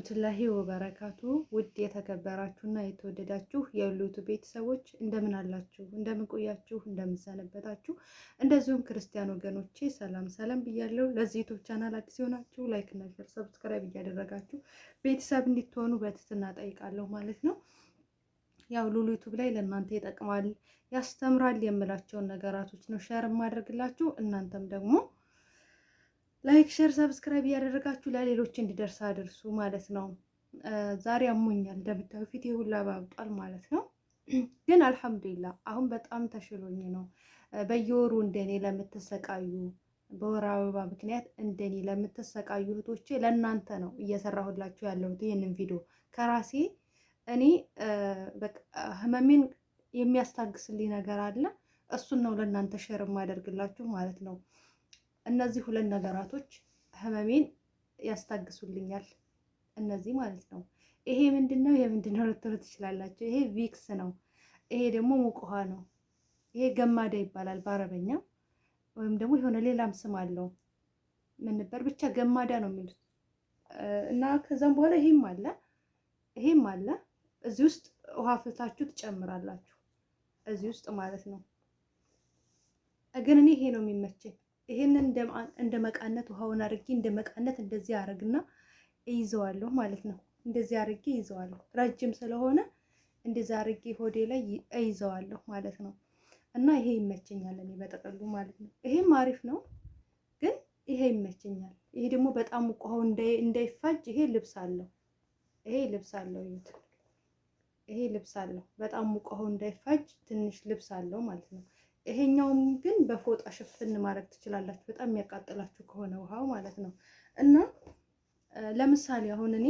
ወራህመቱላሂ ወበረካቱ ውድ የተከበራችሁና የተወደዳችሁ የሉቱ ቤተሰቦች እንደምን አላችሁ? እንደምን ቆያችሁ? እንደምን ሰነበታችሁ? እንደዚሁም ክርስቲያን ወገኖቼ ሰላም ሰላም ብያለሁ። ለዚህ ዩቲዩብ ቻናል አዲስ የሆናችሁ ላይክ እና ሼር ሰብስክራይብ እያደረጋችሁ ቤተሰብ እንድትሆኑ በትህትና ጠይቃለሁ ማለት ነው። ያው ሉሉ ዩቲዩብ ላይ ለእናንተ ይጠቅማል፣ ያስተምራል የምላቸውን ነገራቶች ነው ሼር የማደርግላችሁ። እናንተም ደግሞ ላይክ ሼር ሰብስክራይብ እያደረጋችሁ ለሌሎች እንዲደርስ አድርሱ ማለት ነው። ዛሬ አሞኛል እንደምታዩ ፊቴ ሁላ ባብጧል ማለት ነው። ግን አልሐምዱሊላህ አሁን በጣም ተሽሎኝ ነው። በየወሩ እንደኔ ለምትሰቃዩ በወር አበባ ምክንያት እንደኔ ለምትሰቃዩ እህቶቼ ለእናንተ ነው እየሰራሁላችሁ ያለሁት ይህንን ቪዲዮ ከራሴ እኔ በቃ ህመሜን የሚያስታግስልኝ ነገር አለ። እሱን ነው ለእናንተ ሼር የማደርግላችሁ ማለት ነው። እነዚህ ሁለት ነገራቶች ህመሜን ያስታግሱልኛል። እነዚህ ማለት ነው። ይሄ ምንድነው? የምንድነው ልትሉ ትችላላችሁ። ይሄ ቪክስ ነው። ይሄ ደግሞ ሙቅ ውሃ ነው። ይሄ ገማዳ ይባላል በአረበኛ፣ ወይም ደግሞ የሆነ ሌላም ስም አለው። ምን ነበር ብቻ ገማዳ ነው የሚሉት። እና ከዛም በኋላ ይሄም አለ። እዚህ ውስጥ ውሃ ፍታችሁ ትጨምራላችሁ እዚህ ውስጥ ማለት ነው። ግን እኔ ይሄ ነው የሚመቸኝ። ይሄንን እንደ መቃነት ውሃውን አድርጌ እንደ መቃነት እንደዚህ አረግና እይዘዋለሁ ማለት ነው። እንደዚህ አድርጌ እይዘዋለሁ። ረጅም ስለሆነ እንደዚህ አድርጌ ሆዴ ላይ እይዘዋለሁ ማለት ነው። እና ይሄ ይመቸኛል እኔ በጠቅሉ ማለት ነው። ይሄም አሪፍ ነው፣ ግን ይሄ ይመቸኛል። ይሄ ደግሞ በጣም ውሃው እንዳይፋጅ ይሄ ልብስ አለው። ይሄ ልብስ አለው። በጣም ውሃው እንዳይፋጅ ትንሽ ልብስ አለው ማለት ነው። ይሄኛውም ግን በፎጣ ሽፍን ማድረግ ትችላላችሁ፣ በጣም የሚያቃጥላችሁ ከሆነ ውሃው ማለት ነው። እና ለምሳሌ አሁን እኔ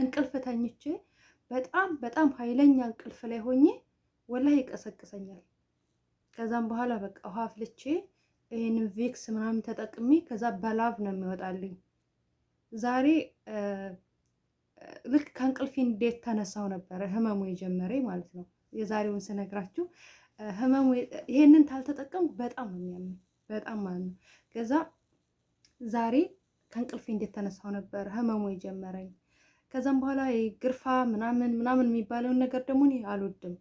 እንቅልፍ ተኝቼ በጣም ኃይለኛ እንቅልፍ ላይ ሆኜ ወላሂ ይቀሰቅሰኛል። ከዛም በኋላ በቃ ውሃ አፍልቼ ይሄንን ቪክስ ምናምን ተጠቅሜ ከዛ በላብ ነው የሚወጣልኝ። ዛሬ ልክ ከእንቅልፌ እንዴት ተነሳው ነበረ ህመሙ የጀመረኝ ማለት ነው። የዛሬውን ስነግራችሁ ህመሙ ይሄንን ታልተጠቀምኩ በጣም ነው የሚያመኝ፣ በጣም ማለት ነው። ከዛ ዛሬ ከእንቅልፌ እንዴት ተነሳው ነበር ህመሙ የጀመረኝ። ከዛም በኋላ ግርፋ ምናምን የሚባለውን ነገር ደግሞ እኔ አልወድም፣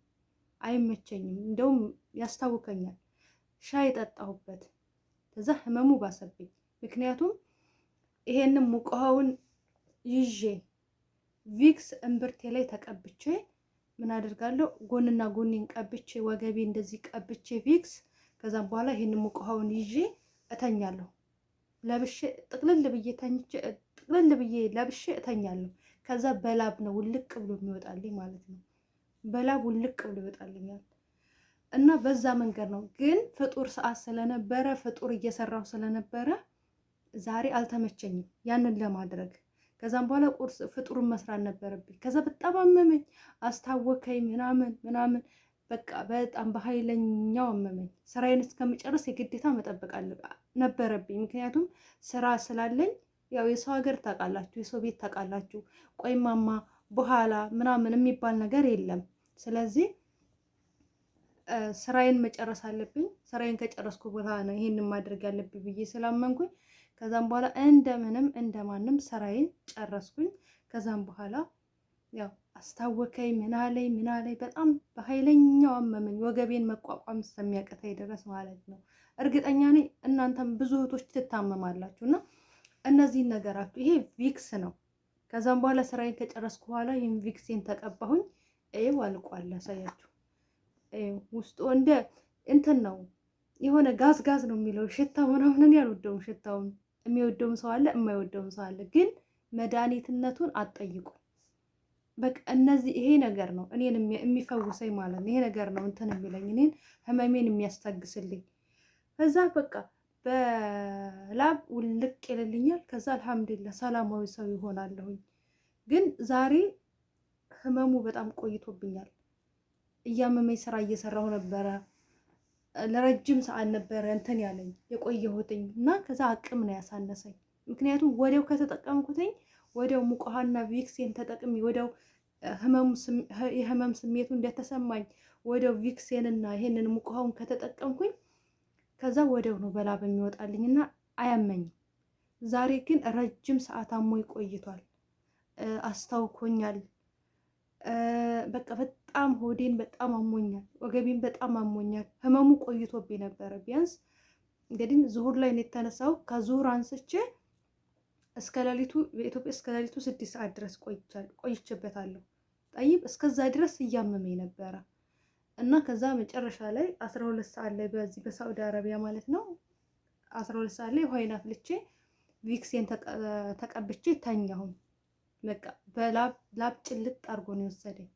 አይመቸኝም፣ እንደውም ያስታውከኛል። ሻይ ጠጣሁበት፣ ከዛ ህመሙ ባሰብኝ። ምክንያቱም ይሄንን ሙቅ ውሃውን ይዤ ቪክስ እምብርቴ ላይ ተቀብቼ ምን አደርጋለሁ? ጎንና ጎኔን ቀብቼ ወገቤ እንደዚህ ቀብቼ ቪክስ። ከዛም በኋላ ይሄንን ሙቅ ውሃውን ይዤ እተኛለሁ። ለብሼ ጥቅልል ብዬ ለብሼ እተኛለሁ። ከዛ በላብ ነው ውልቅ ብሎ የሚወጣልኝ ማለት ነው። በላብ ውልቅ ብሎ ይወጣልኛል። እና በዛ መንገድ ነው። ግን ፍጡር ሰዓት ስለነበረ ፍጡር እየሰራው ስለነበረ ዛሬ አልተመቸኝም ያንን ለማድረግ። ከዛም በኋላ ቁርስ ፍጡሩን መስራት ነበረብኝ። ከዛ በጣም አመመኝ፣ አስታወከኝ ምናምን በቃ በጣም በኃይለኛው አመመኝ። ስራዬን እስከምጨርስ የግዴታ መጠበቅ ነበረብኝ። ምክንያቱም ስራ ስላለኝ ያው የሰው ሀገር ታውቃላችሁ፣ የሰው ቤት ታውቃላችሁ። ቆይ ማማ በኋላ ምናምን የሚባል ነገር የለም። ስለዚህ ስራዬን መጨረስ አለብኝ። ስራዬን ከጨረስኩ በኋላ ነው ይሄንን ማድረግ ያለብኝ ብዬ ስላመንኩኝ ከዛም በኋላ እንደምንም እንደማንም ስራዬን ጨረስኩኝ። ከዛም በኋላ ያው አስታወከኝ ምናለኝ በጣም በኃይለኛው አመመኝ፣ ወገቤን መቋቋም እስከሚያቅተኝ ድረስ ማለት ነው። እርግጠኛ ነኝ እናንተም ብዙ እህቶች ትታመማላችሁ። እና እነዚህን ነገራችሁ ይሄ ቪክስ ነው። ከዛም በኋላ ስራዬን ከጨረስኩ በኋላ ይሄን ቪክሴን ተቀባሁኝ። ይሄው አልቋል። ያሳያችሁ ውስጡ እንደ እንትን ነው፣ የሆነ ጋዝ ነው የሚለው ሽታው ምናምን ያልወደውም። ሽታውን የሚወደውም ሰው አለ፣ የማይወደውም ሰው አለ። ግን መድኃኒትነቱን አትጠይቁ። በቃ ይሄ ነገር ነው እኔን የሚፈውሰኝ ማለት ነው። ይሄ ነገር ነው እንትን የሚለኝ እኔን ህመሜን የሚያስታግስልኝ። ከዛ በቃ በላብ ውልቅ ይልልኛል። ከዛ አልሐምዱሊላህ ሰላማዊ ሰው ይሆናለሁኝ። ግን ዛሬ ህመሙ በጣም ቆይቶብኛል። እያመመኝ ስራ እየሰራሁ ነበረ። ለረጅም ሰዓት ነበረ እንትን ያለኝ የቆየሁትኝ እና ከዛ አቅም ነው ያሳነሰኝ። ምክንያቱም ወዲያው ከተጠቀምኩትኝ ወዲያው ሙቅ ውሃና ቪክሴን ተጠቅሜ ወዲያው የህመም ስሜቱ እንደተሰማኝ ወዲያው ቪክሴንና ይሄንን ሙቅ ውሃውን ከተጠቀምኩኝ ከዛ ወዲያው ነው በላብ የሚወጣልኝና አያመኝም። ዛሬ ግን ረጅም ሰዓት አሞኝ ቆይቷል። አስታውኮኛል። በቃ በጣም ሆዴን በጣም አሞኛል፣ ወገቤን በጣም አሞኛል። ህመሙ ቆይቶብኝ ነበረ። ቢያንስ እንግዲህ ዙሁር ላይ ነው የተነሳው። ከዙሁር አንስቼ እስከ ሌሊቱ በኢትዮጵያ እስከ ሌሊቱ 6 ሰዓት ድረስ ቆይቼበታለሁ። ጠይብ እስከዛ ድረስ እያመመኝ ነበረ እና ከዛ መጨረሻ ላይ 12 ሰዓት ላይ በዚህ በሳዑዲ አረቢያ ማለት ነው 12 ሰዓት ላይ ውሃዬን አፍልቼ ቪክሴን ተቀብቼ ተኛሁኝ። በቃ በላብ ጭልጥ አድርጎ ነው የወሰደኝ።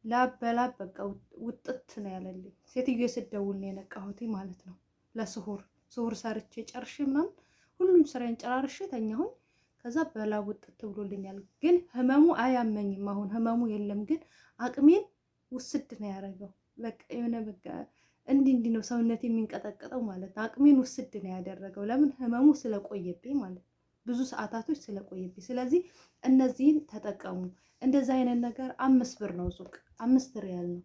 ላብ በላብ በቃ ውጥት ነው ያለልኝ። ሴትዮ ስትደውል ነው የነቃሁት ማለት ነው። ለስሁር ሰርቼ ጨርሼ ምናምን ሁሉም ስራዬን ጨራርሼ ተኛሁኝ። ከዛ በላብ ውጥት ብሎልኛል። ግን ህመሙ አያመኝም። አሁን ህመሙ የለም፣ ግን አቅሜን ውስድ ነው ያደረገው። በቃ የሆነ በቃ እንዲህ ነው ሰውነት የሚንቀጠቀጠው ማለት ነው። አቅሜን ውስድ ነው ያደረገው። ለምን? ህመሙ ስለቆየብኝ ማለት ነው። ብዙ ሰዓታቶች ስለቆየብኝ። ስለዚህ እነዚህን ተጠቀሙ። እንደዛ አይነት ነገር 5 ብር ነው ሱቅ፣ 5 ሪያል ነው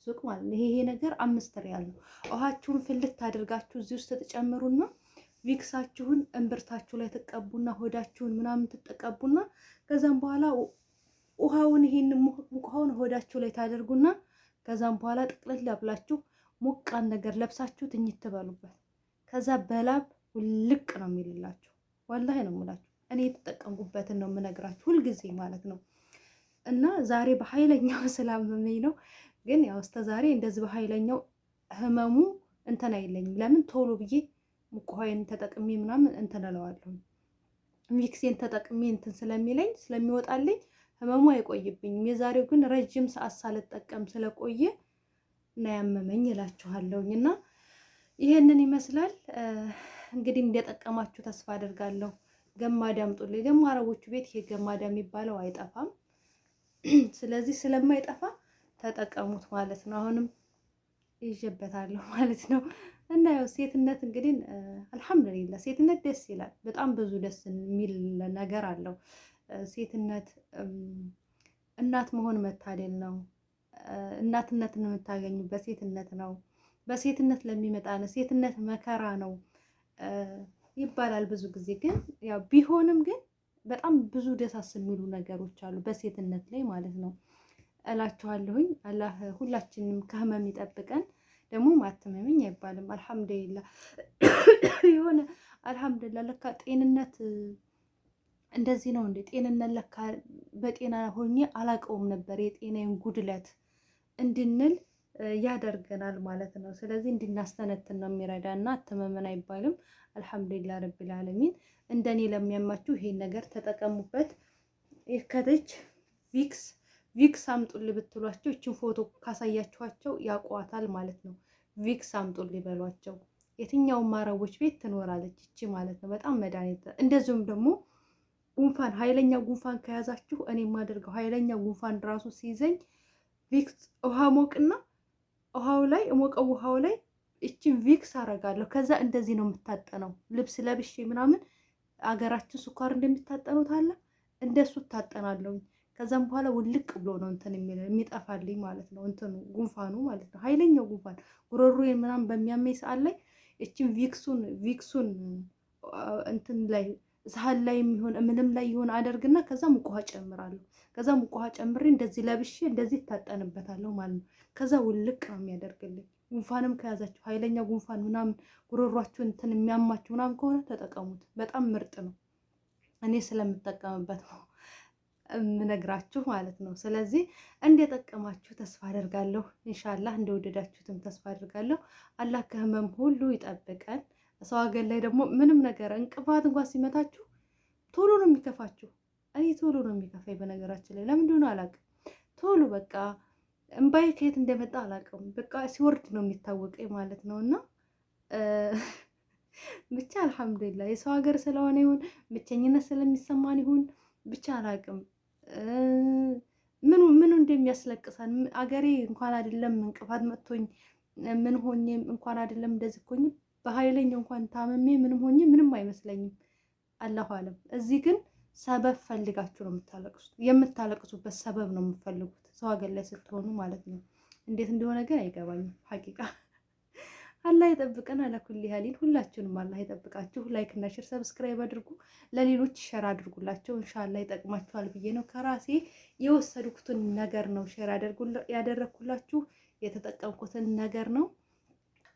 ሱቅ ማለት ነው። ይሄ ነገር 5 ሪያል ነው። ውሃችሁን ፍልት አድርጋችሁ እዚህ ውስጥ ተጨምሩና ቪክሳችሁን እምብርታችሁ ላይ ትቀቡና ሆዳችሁን ምናምን ትቀቡና ከዛም በኋላ ውሃውን ይሄን ውሃውን ሆዳችሁ ላይ ታደርጉና ከዛም በኋላ ጥቅልል ብላችሁ ሞቃን ነገር ለብሳችሁ ትኝት ትበሉበት። ከዛ በላብ ውልቅ ነው የሚልላችሁ። ወላሂ ነው የምላችሁ። እኔ የተጠቀምኩበትን ነው የምነግራችሁ ሁልጊዜ ማለት ነው። እና ዛሬ በኃይለኛው ስላመመኝ ነው። ግን ያው እስከ ዛሬ እንደዚህ በኃይለኛው ህመሙ እንትን አይለኝም። ለምን? ቶሎ ብዬ ሙቀሃይን ተጠቅሜ ምናምን እንትን እለዋለሁ። ቪክሴን ተጠቅሜ እንትን ስለሚለኝ ስለሚወጣልኝ ህመሙ አይቆይብኝም። የዛሬው ግን ረጅም ሰዓት ሳልጠቀም ስለቆየ እና ያመመኝ እላችኋለሁኝ። እና ይሄንን ይመስላል እንግዲህ እንደጠቀማችሁ ተስፋ አደርጋለሁ። ገማዳ አምጡልኝ። ደግሞ አረቦቹ ቤት ይሄ ገማዳ የሚባለው አይጠፋም። ስለዚህ ስለማይጠፋ ተጠቀሙት ማለት ነው። አሁንም ይዤበታለሁ ማለት ነው። እና ያው ሴትነት እንግዲህ አልሐምዱሊላህ ሴትነት ደስ ይላል። በጣም ብዙ ደስ የሚል ነገር አለው ሴትነት። እናት መሆን መታደል ነው። እናትነትን የምታገኙበት ሴትነት ነው። በሴትነት ለሚመጣ ነው። ሴትነት መከራ ነው ይባላል ብዙ ጊዜ። ግን ያው ቢሆንም ግን በጣም ብዙ ደሳስ የሚሉ ነገሮች አሉ በሴትነት ላይ ማለት ነው እላችኋለሁኝ። አላህ ሁላችንም ከህመም ይጠብቀን። ደግሞ አትመመኝ አይባልም። አልሐምዱሊላህ የሆነ አልሐምዱሊላህ ለካ ጤንነት እንደዚህ ነው እንዴ? ጤንነት ለካ በጤና ሆኜ አላውቀውም ነበር። የጤናዬን ጉድለት እንድንል ያደርገናል ማለት ነው። ስለዚህ እንድናስተነትን ነው የሚረዳና አትመመን አይባልም። አልሐምዱሊላህ ረቢል ዓለሚን። እንደኔ ለሚያማችሁ ይሄን ነገር ተጠቀሙበት። ከታች ቪክስ አምጡልኝ ብትሏቸው እችን ፎቶ ካሳያችኋቸው ያውቋታል ማለት ነው። ቪክስ አምጡልኝ በሏቸው። የትኛውም አረቦች ቤት ትኖራለች እቺ ማለት ነው። በጣም መድኃኒት። እንደዚሁም ደግሞ ጉንፋን፣ ኃይለኛ ጉንፋን ከያዛችሁ እኔ የማደርገው ኃይለኛ ጉንፋን ራሱ ሲይዘኝ ቪክስ ውሃ ሞቅና ውሃው ላይ እቺን ቪክስ አረጋለሁ። ከዛ እንደዚህ ነው የምታጠነው። ልብስ ለብሼ ምናምን አገራችን ስኳር እንደሚታጠኑት አለ እንደሱ ታጠናለሁ። ከዛም በኋላ ውልቅ ብሎ ነው እንትን የሚጠፋልኝ ማለት ነው። እንትኑ ጉንፋኑ ማለት ነው። ኃይለኛው ጉንፋን ጉሮሮዬን ምናምን በሚያመኝ ሰዓት ላይ እቺን ቪክሱን እንትን ላይ ሳህን ላይ የሚሆን ምንም ላይ ይሆን አደርግና ከዛ ሙቅ ውሃ ጨምራለሁ። ከዛ ሙቅ ውሃ ጨምሬ እንደዚህ ለብሼ እንደዚህ ታጠንበታለሁ ማለት ነው። ከዛ ውልቅ ነው የሚያደርግልኝ። ጉንፋንም ከያዛችሁ ኃይለኛ ጉንፋን ምናምን ጉሮሯችሁ እንትን የሚያማችሁ ምናምን ከሆነ ተጠቀሙት። በጣም ምርጥ ነው። እኔ ስለምጠቀምበት ነው የምነግራችሁ ማለት ነው። ስለዚህ እንደጠቀማችሁ ተስፋ አደርጋለሁ። ኢንሻአላህ እንደወደዳችሁትም ተስፋ አደርጋለሁ። አላህ ከህመም ሁሉ ይጠብቀን። ሰው ሀገር ላይ ደግሞ ምንም ነገር እንቅፋት እንኳን ሲመታችሁ ቶሎ ነው የሚከፋችሁ። እኔ ቶሎ ነው የሚከፋኝ በነገራችን ላይ ለምን እንደሆነ አላውቅም። ቶሎ በቃ እምባዬ ከየት እንደመጣ አላውቅም። በቃ ሲወርድ ነው የሚታወቀኝ ማለት ነው። እና ብቻ አልሐምዱሊላህ የሰው ሀገር ስለሆነ ይሁን ብቸኝነት ስለሚሰማን ይሁን ብቻ አላውቅም ምኑ እንደሚያስለቅሰን። አገሬ እንኳን አይደለም እንቅፋት መጥቶኝ ምን ሆኜ እንኳን አይደለም እንደዚህ ኮኝ በኃይለኛው እንኳን ታመሜ ምንም ሆኜ ምንም አይመስለኝም። አላሁ አለም። እዚህ ግን ሰበብ ፈልጋችሁ ነው የምታለቅሱት። የምታለቅሱበት ሰበብ ነው የምትፈልጉት ሰው ሀገር ላይ ስትሆኑ ማለት ነው። እንዴት እንደሆነ ግን አይገባኝም ሐቂቃ። አላህ ይጠብቀን። አላኩል ያሊን ሁላችሁንም አላህ ይጠብቃችሁ። ላይክ እና ሼር ሰብስክራይብ አድርጉ፣ ለሌሎች ሼር አድርጉላቸው። ኢንሻአላህ ይጠቅማችኋል ብዬ ነው ከራሴ የወሰድኩትን ነገር ነው ሼር ያደረኩላችሁ፣ የተጠቀምኩትን ነገር ነው።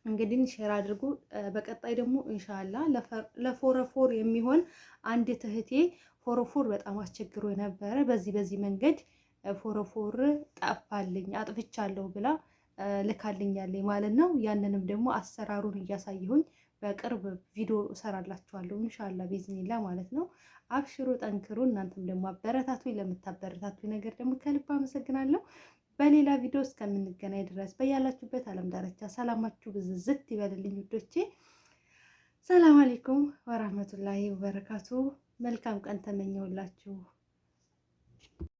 እንግዲህ ሼር አድርጉ። በቀጣይ ደግሞ ኢንሻአላህ ለፎረፎር የሚሆን አንዲት እህቴ ፎረፎር በጣም አስቸግሮ የነበረ በዚህ መንገድ ፎረፎር ጠፋልኝ አጥፍቻለሁ ብላ ልካልኛለኝ ማለት ነው። ያንንም ደግሞ አሰራሩን እያሳየሁኝ በቅርብ ቪዲዮ እሰራላችኋለሁ ኢንሻአላህ ቢዝኒላ ማለት ነው። አብሽሩ፣ ጠንክሩ። እናንተም ደግሞ አበረታቱኝ። ለምታበረታቱኝ ነገር ደግሞ ከልብ አመሰግናለሁ። በሌላ ቪዲዮ እስከምንገናኝ ድረስ በያላችሁበት ዓለም ዳርቻ ሰላማችሁ ብዝዝት ይበልልኝ ውዶቼ። ሰላም አለይኩም ወራህመቱላሂ ወበረካቱ። መልካም ቀን ተመኘውላችሁ።